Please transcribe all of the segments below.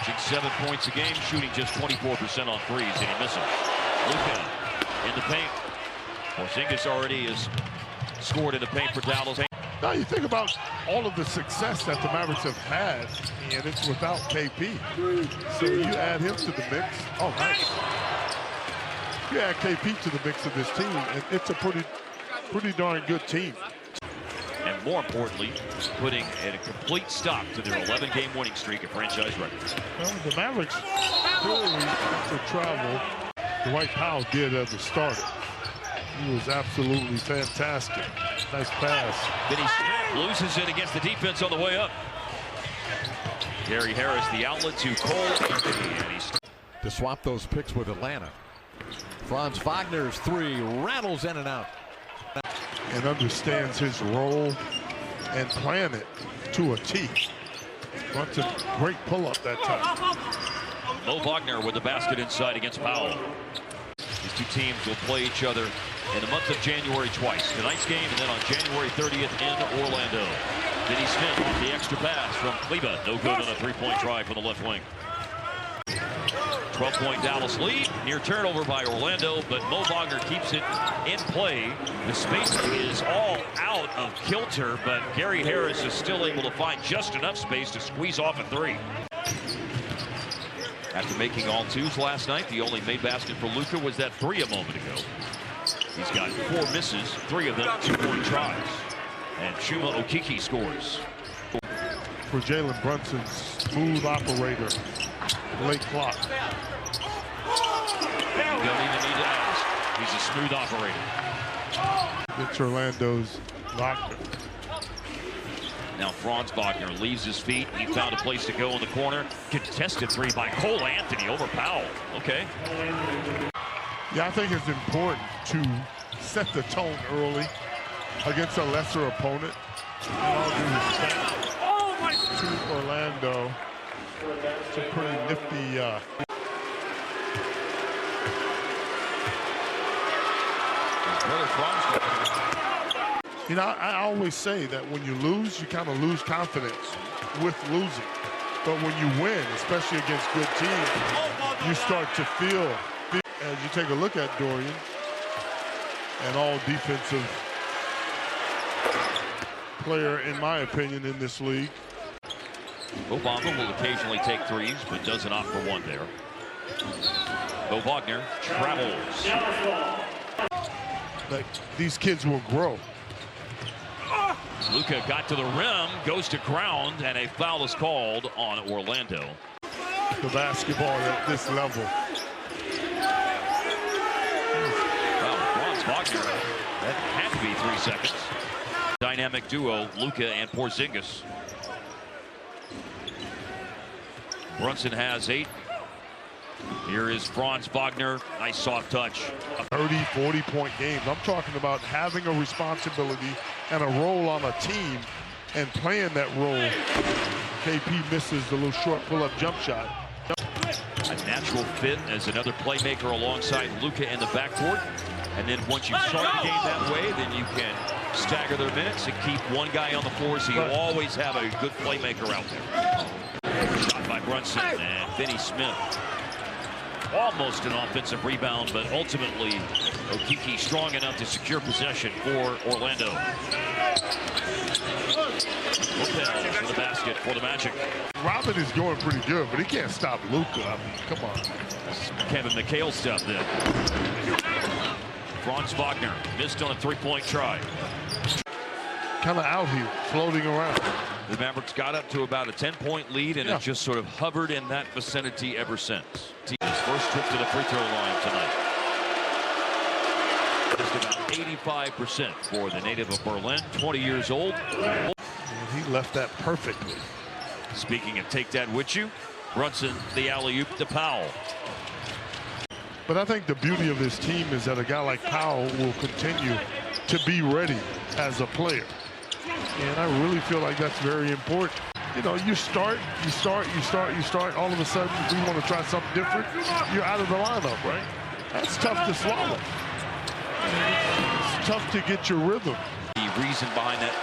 averaging 7 points a game, shooting just 24% on threes, and he misses. Luka in the paint. Porzingis already has scored in the paint for Dallas. Now you think about all of the success that the Mavericks have had, and it's without KP. So you add him to the mix. Oh, nice. You add KP to the mix of this team, and it's a pretty darn good team. And more importantly, putting a complete stop to their 11-game winning streak at franchise record. Well, the Mavericks clearly for travel. Dwight Powell did as a starter. He was absolutely fantastic. Nice pass. Vinny Smith loses it against the defense on the way up. Gary Harris, the outlet to Cole Anthony. And he's to swap those picks with Atlanta. Franz Wagner's three rattles in and out. And understands his role and plan it to a T. What's a great pull-up that time. Mo Wagner with the basket inside against Powell. These two teams will play each other in the month of January twice. Tonight's game and then on January 30th in Orlando. Vinny Smith off the extra pass from Kleba. No good on a three-point try from the left wing. 12-point Dallas lead. Near turnover by Orlando, but Mo Wagner keeps it in play. The spacing is all out of kilter, but Gary Harris is still able to find just enough space to squeeze off a three. After making all twos last night, the only made basket for Luka was that three a moment ago. He's got 4 misses, 3 of them 2-point tries. And Chuma Okeke scores. For Jalen Brunson, smooth operator, late clock. You don't even need to ask. He's a smooth operator. It's Orlando's Wagner. Now Franz Wagner leaves his feet. He found a place to go in the corner. Contested three by Cole Anthony over Powell. Okay. Yeah, I think it's important to set the tone early against a lesser opponent. And all due respect to Orlando. It's a pretty nifty. You know, I always say that when you lose, you kind of lose confidence with losing. But when you win, especially against good teams, you start to feel. As you take a look at Dorian, an all-defensive player, in my opinion, in this league. Obama will occasionally take threes, but doesn't opt for one there. Mo Wagner travels. Like, these kids will grow. Luka got to the rim, goes to ground, and a foul is called on Orlando. The basketball at this level. Well, Franz Wagner, that had to be 3 seconds. Dynamic duo, Luka and Porzingis. Brunson has 8. Here is Franz Wagner. Nice soft touch. 30, 40-point games. I'm talking about having a responsibility and a role on a team and playing that role. KP misses the little short pull-up jump shot. A natural fit as another playmaker alongside Luka in the backcourt. And then once you start the game that way, then you can stagger their minutes and keep one guy on the floor, so you always have a good playmaker out there. Shot by Brunson and Vinny Smith. Almost an offensive rebound, but ultimately Okeke strong enough to secure possession for Orlando. Lopez for the basket for the Magic. Robin is going pretty good, but he can't stop Luka. I mean, come on. That's Kevin McHale stuff then. Franz Wagner missed on a 3-point try. Kind of out here, floating around. The Mavericks got up to about a 10-point lead, and it just sort of hovered in that vicinity ever since. Team's first trip to the free throw line tonight. Just about 85% for the native of Berlin, 20 years old. And he left that perfectly. Speaking of take that with you, Brunson, the alley-oop to Powell. But I think the beauty of this team is that a guy like Powell will continue to be ready as a player. And I really feel like that's very important. You know, you start. All of a sudden, we want to try something different. You're out of the lineup, right? That's tough to swallow. It's tough to get your rhythm. The reason behind that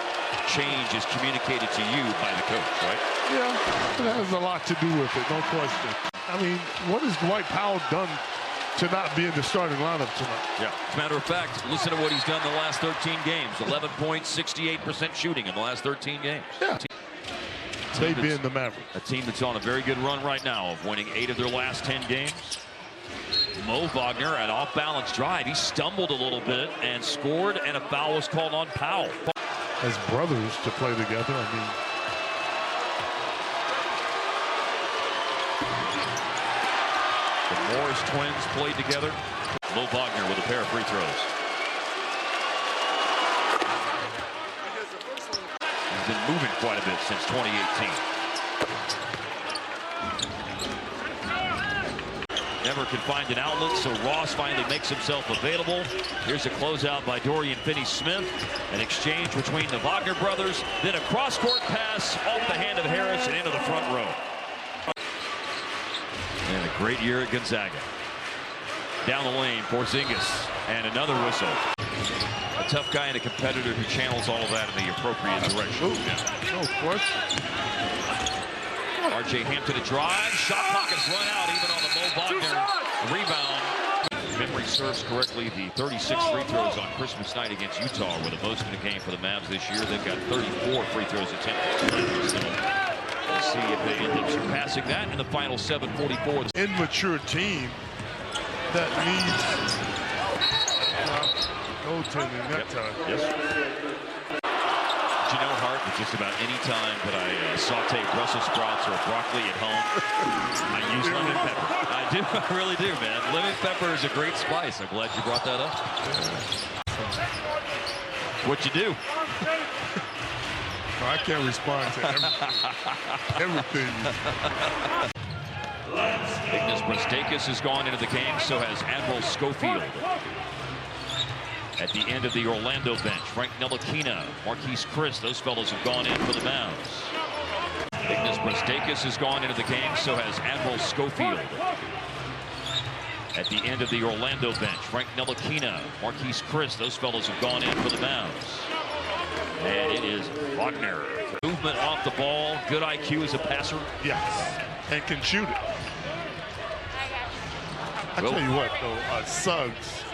change is communicated to you by the coach, right? Yeah, it has a lot to do with it, no question. I mean, what has Dwight Powell done to not be in the starting lineup tonight? Yeah. As a matter of fact, listen to what he's done the last 13 games. 11 points, 68% shooting in the last 13 games. Yeah. They being the Mavericks. A team that's on a very good run right now of winning 8 of their last 10 games. Mo Wagner, an off-balance drive. He stumbled a little bit and scored, and a foul was called on Powell. As brothers to play together, I mean. The Morris twins played together. Mo Wagner with a pair of free throws. He's been moving quite a bit since 2018. Never could find an outlet, so Ross finally makes himself available. Here's a closeout by Dorian Finney-Smith. An exchange between the Wagner brothers, then a cross-court pass off the hand of Harris and into the front row. And a great year at Gonzaga. Down the lane, Porzingis, and another whistle. A tough guy and a competitor who channels all of that in the appropriate direction. No question. R.J. Hampton a drive, shot clock run out even on the Mo Wagner rebound. If memory serves correctly, the 36 free throws on Christmas night against Utah were the most in the game for the Mavs this year. They've got 34 free throws attempted. So we'll see if they end up surpassing that in the final 7:44. Immature team that needs goaltending that time. Yes. You know, Hart, that just about any time that I saute Brussels sprouts or broccoli at home, I use lemon pepper. I do, I really do, man. Lemon pepper is a great spice. I'm glad you brought that up. What you do? I can't respond to everything. Ignas Brazdeikis has gone into the game, so has Admiral Schofield. At the end of the Orlando bench, Frank Ntilikina, Marquise Chris, those fellows have gone in for the Mavs. Ignas Brazdeikis has gone into the game, so has Admiral Schofield. At the end of the Orlando bench, Frank Ntilikina, Marquise Chris, those fellows have gone in for the Mavs. And it is Wagner. Movement off the ball, good IQ as a passer. Yes, and can shoot it. I tell you what, though, Suggs